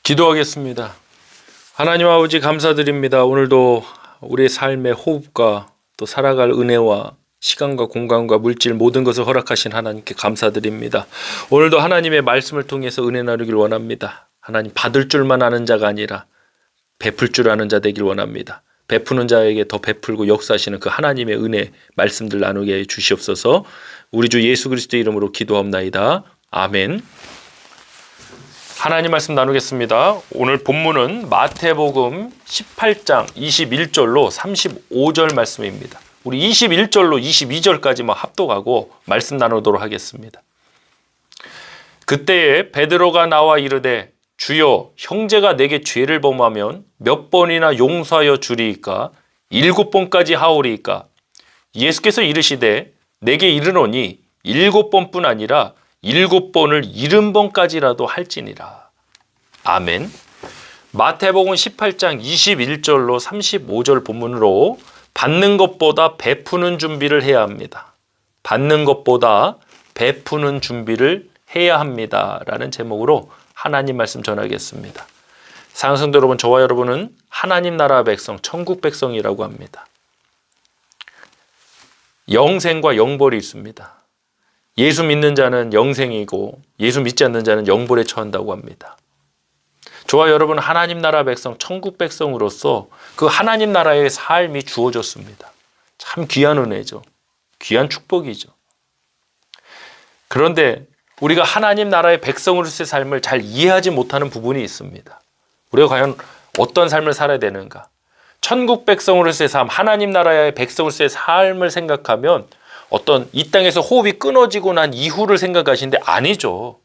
기도하겠습니다. 하나님 아버지 감사드립니다. 오늘도 우리의 삶의 호흡과 또 살아갈 은혜와 시간과 공간과 물질 모든 것을 허락하신 하나님께 감사드립니다. 오늘도 하나님의 말씀을 통해서 은혜 나누길 원합니다. 하나님 받을 줄만 아는 자가 아니라 베풀 줄 아는 자 되길 원합니다. 베푸는 자에게 더 베풀고 역사하시는 그 하나님의 은혜 말씀들 나누게 해 주시옵소서. 우리 주 예수 그리스도의 이름으로 기도합나이다. 아멘. 하나님 말씀 나누겠습니다. 오늘 본문은 마태복음 18장 21절로 35절 말씀입니다. 우리 21절로 22절까지만 합독하고 말씀 나누도록 하겠습니다. 그때에 베드로가 나와 이르되 주여 형제가 내게 죄를 범하면 몇 번이나 용서하여 주리이까 7번까지 하오리이까. 예수께서 이르시되 내게 이르노니 7번뿐 아니라 7번을 70번까지라도 할지니라. 아멘. 마태복음 18장 21절로 35절 본문으로 받는 것보다 베푸는 준비를 해야 합니다. 받는 것보다 베푸는 준비를 해야 합니다. 라는 제목으로 하나님 말씀 전하겠습니다. 사랑하는 성도 여러분, 저와 여러분은 하나님 나라 백성, 천국 백성이라고 합니다. 영생과 영벌이 있습니다. 예수 믿는 자는 영생이고 예수 믿지 않는 자는 영벌에 처한다고 합니다. 저와 여러분은 하나님 나라 백성, 천국 백성으로서 그 하나님 나라의 삶이 주어졌습니다. 참 귀한 은혜죠. 귀한 축복이죠. 그런데 우리가 하나님 나라의 백성으로서의 삶을 잘 이해하지 못하는 부분이 있습니다. 우리가 과연 어떤 삶을 살아야 되는가? 천국 백성으로서의 삶, 하나님 나라의 백성으로서의 삶을 생각하면 어떤 이 땅에서 호흡이 끊어지고 난 이후를 생각하시는데 아니죠.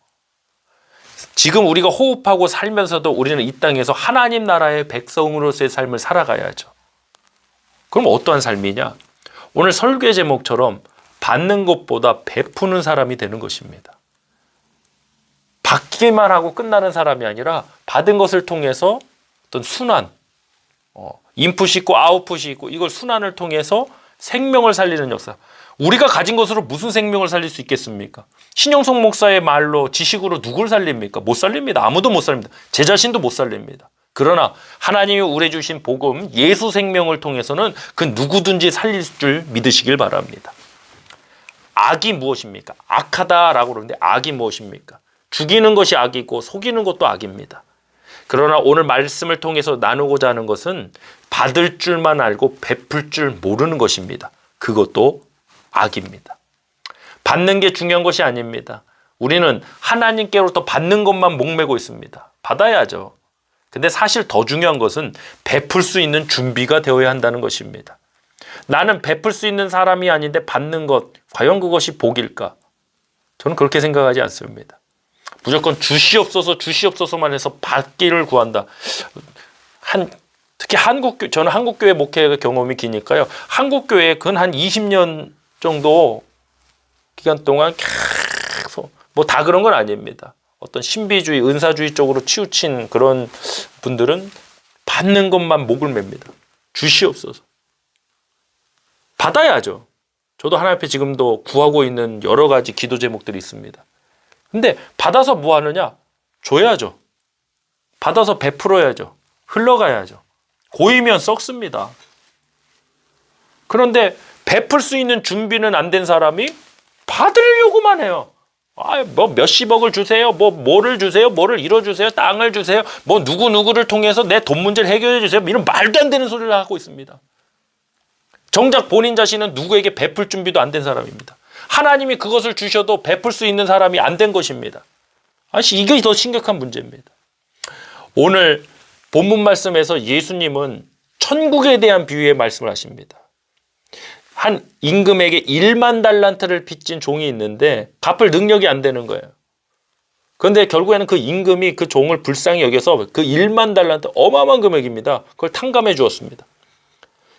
지금 우리가 호흡하고 살면서도 우리는 이 땅에서 하나님 나라의 백성으로서의 삶을 살아가야죠. 그럼 어떠한 삶이냐? 오늘 설교의 제목처럼 받는 것보다 베푸는 사람이 되는 것입니다. 받기만 하고 끝나는 사람이 아니라 받은 것을 통해서 어떤 순환, 인풋이 있고 아웃풋이 있고 이걸 순환을 통해서 생명을 살리는 역사. 우리가 가진 것으로 무슨 생명을 살릴 수 있겠습니까? 신영석 목사의 말로 지식으로 누굴 살립니까? 못 살립니다. 아무도 못 살립니다. 제 자신도 못 살립니다. 그러나 하나님이 우리 주신 복음 예수 생명을 통해서는 그 누구든지 살릴 줄 믿으시길 바랍니다. 악이 무엇입니까? 악하다라고 그러는데 악이 무엇입니까? 죽이는 것이 악이고 속이는 것도 악입니다. 그러나 오늘 말씀을 통해서 나누고자 하는 것은 받을 줄만 알고 베풀 줄 모르는 것입니다. 그것도 악입니다. 받는 게 중요한 것이 아닙니다. 우리는 하나님께로부터 받는 것만 목매고 있습니다. 받아야죠. 근데 사실 더 중요한 것은 베풀 수 있는 준비가 되어야 한다는 것입니다. 나는 베풀 수 있는 사람이 아닌데 받는 것, 과연 그것이 복일까? 저는 그렇게 생각하지 않습니다. 무조건 주시옵소서만 해서 받기를 구한다. 특히 저는 한국교회 목회 경험이 기니까요. 한국교회에 근 한 20년 정도 기간 동안 계속 뭐 다 그런 건 아닙니다. 어떤 신비주의, 은사주의 쪽으로 치우친 그런 분들은 받는 것만 목을 맵니다. 주시옵소서. 받아야죠. 저도 하나님 앞에 지금도 구하고 있는 여러 가지 기도 제목들이 있습니다. 근데 받아서 뭐 하느냐? 줘야죠. 받아서 베풀어야죠. 흘러가야죠. 고이면 썩습니다. 그런데 베풀 수 있는 준비는 안 된 사람이 받으려고만 해요. 뭐 몇십억을 주세요. 뭐를 주세요. 뭐를 이뤄주세요. 땅을 주세요. 뭐 누구를 통해서 내 돈 문제를 해결해 주세요. 이런 말도 안 되는 소리를 하고 있습니다. 정작 본인 자신은 누구에게 베풀 준비도 안 된 사람입니다. 하나님이 그것을 주셔도 베풀 수 있는 사람이 안 된 것입니다. 이게 더 심각한 문제입니다. 오늘 본문 말씀에서 예수님은 천국에 대한 비유의 말씀을 하십니다. 한 임금에게 1만 달란트를 빚진 종이 있는데 갚을 능력이 안 되는 거예요. 그런데 결국에는 그 임금이 그 종을 불쌍히 여겨서 그 1만 달란트, 어마어마한 금액입니다. 그걸 탕감해 주었습니다.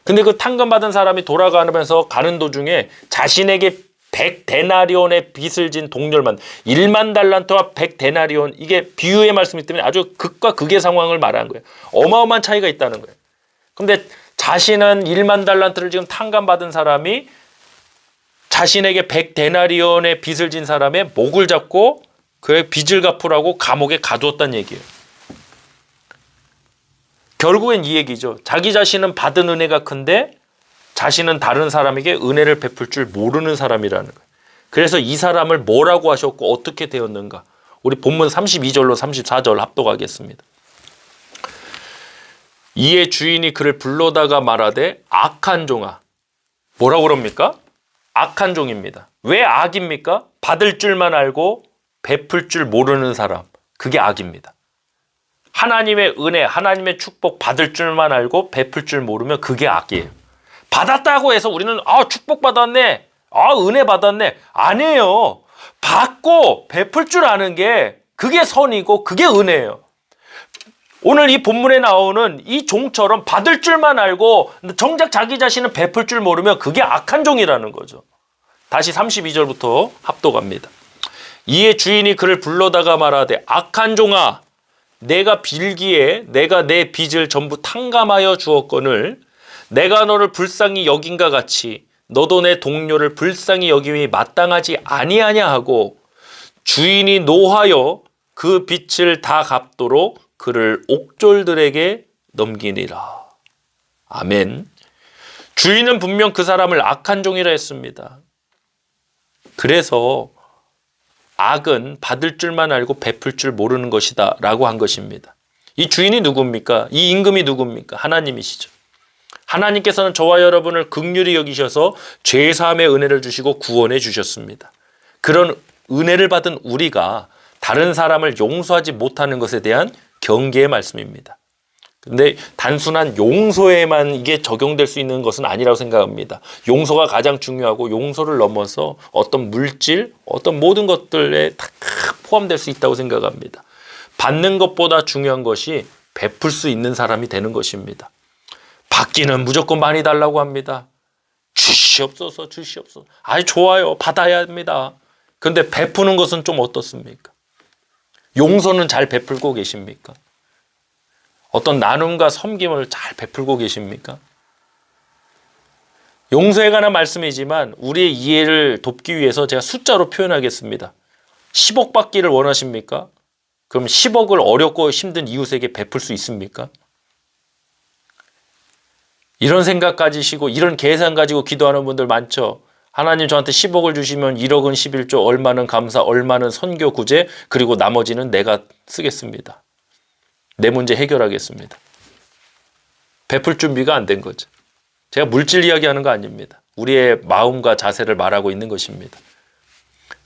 근데 그 탕감받은 사람이 돌아가면서 가는 도중에 자신에게 100데나리온의 빚을 진 동료만 1만 달란트와 100데나리온, 이게 비유의 말씀이기 때문에 아주 극과 극의 상황을 말하는 거예요. 어마어마한 차이가 있다는 거예요. 그런데 자신은 1만 달란트를 지금 탕감받은 사람이 자신에게 100데나리온의 빚을 진 사람의 목을 잡고 그의 빚을 갚으라고 감옥에 가두었다는 얘기예요. 결국엔 이 얘기죠. 자기 자신은 받은 은혜가 큰데 자신은 다른 사람에게 은혜를 베풀 줄 모르는 사람이라는 거예요. 그래서 이 사람을 뭐라고 하셨고 어떻게 되었는가. 우리 본문 32절로 34절 합독하겠습니다. 이에 주인이 그를 불러다가 말하되 악한 종아. 뭐라고 그럽니까? 악한 종입니다. 왜 악입니까? 받을 줄만 알고 베풀 줄 모르는 사람. 그게 악입니다. 하나님의 은혜, 하나님의 축복 받을 줄만 알고 베풀 줄 모르면 그게 악이에요. 받았다고 해서 우리는 축복 받았네, 은혜 받았네. 아니에요. 받고 베풀 줄 아는 게 그게 선이고 그게 은혜예요. 오늘 이 본문에 나오는 이 종처럼 받을 줄만 알고 정작 자기 자신은 베풀 줄 모르면 그게 악한 종이라는 거죠. 다시 32절부터 합독합니다. 이에 주인이 그를 불러다가 말하되 악한 종아, 내가 빌기에 내가 내 빚을 전부 탕감하여 주었거늘 내가 너를 불쌍히 여긴가 같이 너도 내 동료를 불쌍히 여김이 마땅하지 아니하냐 하고 주인이 노하여 그 빚을 다 갚도록 그를 옥졸들에게 넘기니라. 아멘. 주인은 분명 그 사람을 악한 종이라 했습니다. 그래서 악은 받을 줄만 알고 베풀 줄 모르는 것이다 라고 한 것입니다. 이 주인이 누굽니까? 이 임금이 누굽니까? 하나님이시죠. 하나님께서는 저와 여러분을 긍휼히 여기셔서 죄사함의 은혜를 주시고 구원해 주셨습니다. 그런 은혜를 받은 우리가 다른 사람을 용서하지 못하는 것에 대한 경계의 말씀입니다. 근데 단순한 용서에만 이게 적용될 수 있는 것은 아니라고 생각합니다. 용서가 가장 중요하고 용서를 넘어서 어떤 물질, 어떤 모든 것들에 다 포함될 수 있다고 생각합니다. 받는 것보다 중요한 것이 베풀 수 있는 사람이 되는 것입니다. 받기는 무조건 많이 달라고 합니다. 주시옵소서, 주시옵소서. 아이, 좋아요. 받아야 합니다. 그런데 베푸는 것은 좀 어떻습니까? 용서는 잘 베풀고 계십니까? 어떤 나눔과 섬김을 잘 베풀고 계십니까? 용서에 관한 말씀이지만 우리의 이해를 돕기 위해서 제가 숫자로 표현하겠습니다. 10억 받기를 원하십니까? 그럼 10억을 어렵고 힘든 이웃에게 베풀 수 있습니까? 이런 생각 가지시고 이런 계산 가지고 기도하는 분들 많죠. 하나님 저한테 10억을 주시면 1억은 11조, 얼마는 감사, 얼마는 선교 구제, 그리고 나머지는 내가 쓰겠습니다. 내 문제 해결하겠습니다. 베풀 준비가 안 된 거죠. 제가 물질 이야기하는 거 아닙니다. 우리의 마음과 자세를 말하고 있는 것입니다.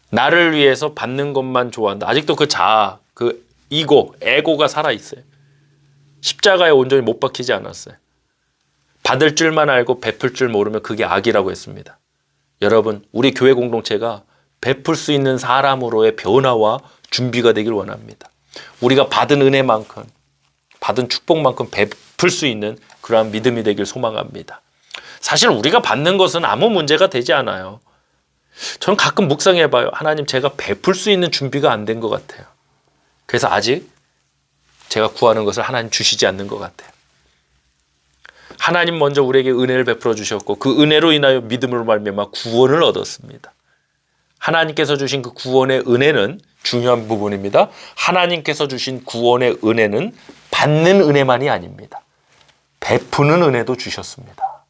나를 위해서 받는 것만 좋아한다. 아직도 그 자아, 그 이고, 에고가 살아있어요. 십자가에 온전히 못 박히지 않았어요. 받을 줄만 알고 베풀 줄 모르면 그게 악이라고 했습니다. 여러분, 우리 교회 공동체가 베풀 수 있는 사람으로의 변화와 준비가 되길 원합니다. 우리가 받은 은혜만큼, 받은 축복만큼 베풀 수 있는 그러한 믿음이 되길 소망합니다. 사실 우리가 받는 것은 아무 문제가 되지 않아요. 저는 가끔 묵상해봐요. 하나님, 제가 베풀 수 있는 준비가 안 된 것 같아요. 그래서 아직 제가 구하는 것을 하나님 주시지 않는 것 같아요. 하나님 먼저 우리에게 은혜를 베풀어 주셨고 그 은혜로 인하여 믿음으로 말미암아 구원을 얻었습니다. 하나님께서 주신 그 구원의 은혜는 중요한 부분입니다. 하나님께서 주신 구원의 은혜는 받는 은혜만이 아닙니다. 베푸는 은혜도 주셨습니다.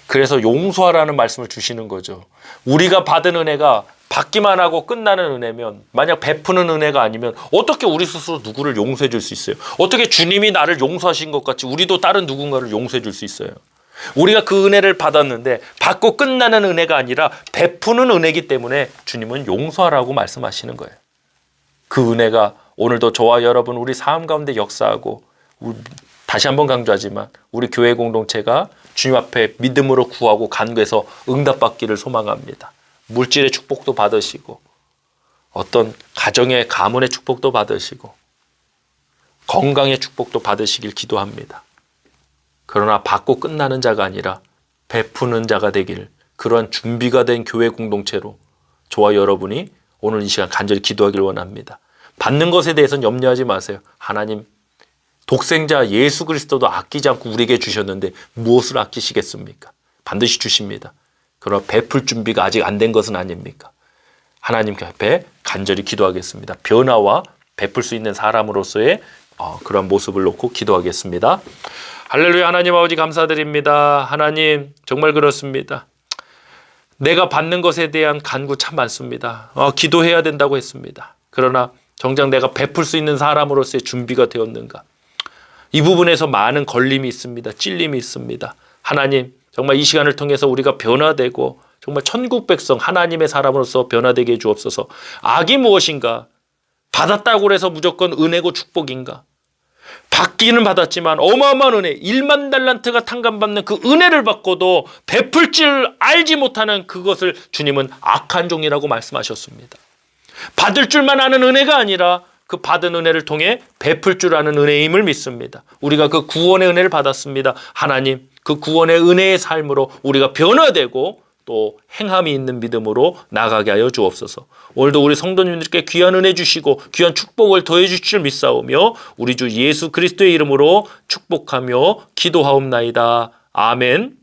그래서 용서하라는 말씀을 주시는 거죠. 우리가 받은 은혜가 받기만 하고 끝나는 은혜면, 만약 베푸는 은혜가 아니면 어떻게 우리 스스로 누구를 용서해 줄 수 있어요? 어떻게 주님이 나를 용서하신 것 같이 우리도 다른 누군가를 용서해 줄 수 있어요? 우리가 그 은혜를 받았는데 받고 끝나는 은혜가 아니라 베푸는 은혜이기 때문에 주님은 용서하라고 말씀하시는 거예요. 그 은혜가 오늘도 저와 여러분 우리 삶 가운데 역사하고, 다시 한번 강조하지만 우리 교회 공동체가 주님 앞에 믿음으로 구하고 간구해서 응답받기를 소망합니다. 물질의 축복도 받으시고 어떤 가정의 가문의 축복도 받으시고 건강의 축복도 받으시길 기도합니다. 그러나 받고 끝나는 자가 아니라 베푸는 자가 되길, 그러한 준비가 된 교회 공동체로 저와 여러분이 오늘 이 시간 간절히 기도하길 원합니다. 받는 것에 대해서는 염려하지 마세요. 하나님, 독생자 예수 그리스도도 아끼지 않고 우리에게 주셨는데 무엇을 아끼시겠습니까? 반드시 주십니다. 그러나 베풀 준비가 아직 안 된 것은 아닙니까? 하나님 앞에 간절히 기도하겠습니다. 변화와 베풀 수 있는 사람으로서의 그런 모습을 놓고 기도하겠습니다. 할렐루야. 하나님 아버지 감사드립니다. 하나님 정말 그렇습니다. 내가 받는 것에 대한 간구 참 많습니다. 기도해야 된다고 했습니다. 그러나 정작 내가 베풀 수 있는 사람으로서의 준비가 되었는가? 이 부분에서 많은 걸림이 있습니다. 찔림이 있습니다. 하나님 정말 이 시간을 통해서 우리가 변화되고 정말 천국 백성 하나님의 사람으로서 변화되게 해 주옵소서. 악이 무엇인가? 받았다고 해서 무조건 은혜고 축복인가? 받기는 받았지만 어마어마한 은혜 1만 달란트가 탕감받는 그 은혜를 받고도 베풀 줄 알지 못하는 그것을 주님은 악한 종이라고 말씀하셨습니다. 받을 줄만 아는 은혜가 아니라 그 받은 은혜를 통해 베풀 줄 아는 은혜임을 믿습니다. 우리가 그 구원의 은혜를 받았습니다. 하나님 그 구원의 은혜의 삶으로 우리가 변화되고 또 행함이 있는 믿음으로 나가게 하여 주옵소서. 오늘도 우리 성도님들께 귀한 은혜 주시고 귀한 축복을 더해 주실 줄 믿사오며 우리 주 예수 그리스도의 이름으로 축복하며 기도하옵나이다. 아멘.